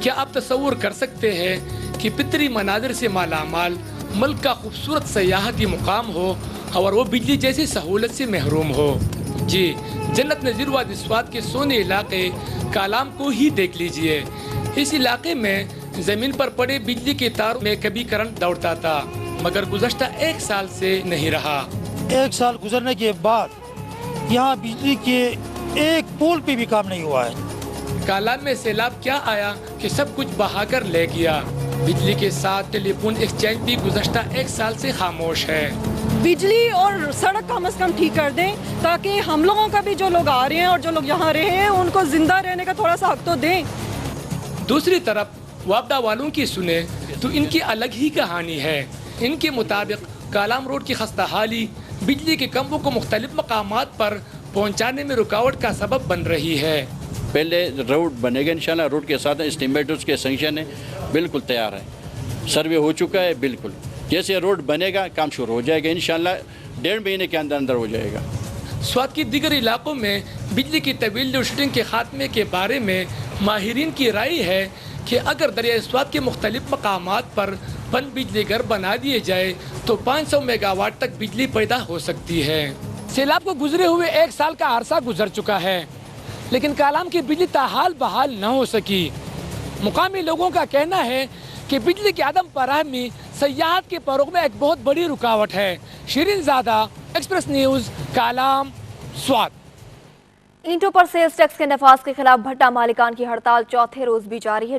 کیا آپ تصور کر سکتے ہیں کہ فطری مناظر سے مالا مال ملک کا خوبصورت سیاحتی مقام ہو اور وہ بجلی جیسی سہولت سے محروم ہو؟ جی، جنت نظیر وادی سوات کے سونے علاقے کالام کو ہی دیکھ لیجئے۔ اس علاقے میں زمین پر پڑے بجلی کے تاروں میں کبھی کرنٹ دوڑتا تھا، مگر گزشتہ 1 سال سے نہیں رہا۔ 1 سال گزرنے کے بعد یہاں بجلی کے ایک پول پہ بھی کام نہیں ہوا ہے۔ کالام میں سیلاب کیا آیا کہ سب کچھ بہا کر لے گیا۔ بجلی کے ساتھ ٹیلی فون ایکسچینج بھی گزشتہ 1 سال سے خاموش ہے۔ بجلی اور سڑک کم از کم ٹھیک کر دیں تاکہ ہم لوگوں کا بھی، جو لوگ آ رہے ہیں اور جو لوگ یہاں رہے ہیں، ان کو زندہ رہنے کا تھوڑا سا حق تو دیں۔ دوسری طرف وابڈا والوں کی سنیں تو ان کی الگ ہی کہانی ہے۔ ان کے مطابق کالام روڈ کی خستہ حالی بجلی کے کمبوں کو مختلف مقامات پر پہنچانے میں رکاوٹ کا سبب بن رہی ہے۔ پہلے روڈ بنے گا انشاءاللہ، روڈ کے ساتھ اسٹیمیٹرز کے سینکشن ہے، بالکل تیار ہے، سروے ہو چکا ہے، بالکل جیسے روڈ بنے گا کام شروع ہو جائے گا انشاءاللہ، 1.5 مہینے کے اندر ہو جائے گا۔ سوات کی دیگر علاقوں میں بجلی کی طویل لوڈ شیڈنگ کے خاتمے کے بارے میں ماہرین کی رائے ہے کہ اگر دریائے سوات کے مختلف مقامات پر پن بجلی گھر بنا دیے جائے تو 500 میگا واٹ تک بجلی پیدا ہو سکتی ہے۔ سیلاب کو گزرے ہوئے 1 سال کا عرصہ گزر چکا ہے، لیکن کالام کی بجلی تاحال بحال نہ ہو سکی۔ مقامی لوگوں کا کہنا ہے کہ بجلی کی عدم فراہمی سیاحت کے فروغ میں ایک بہت بڑی رکاوٹ ہے۔ شیرین زادہ، ایکسپریس نیوز، کالام، سوات۔ اینٹوں پر سیلز ٹیکس کے نفاذ کے خلاف بھٹا مالکان کی ہڑتال 4تھے روز بھی جاری ہے۔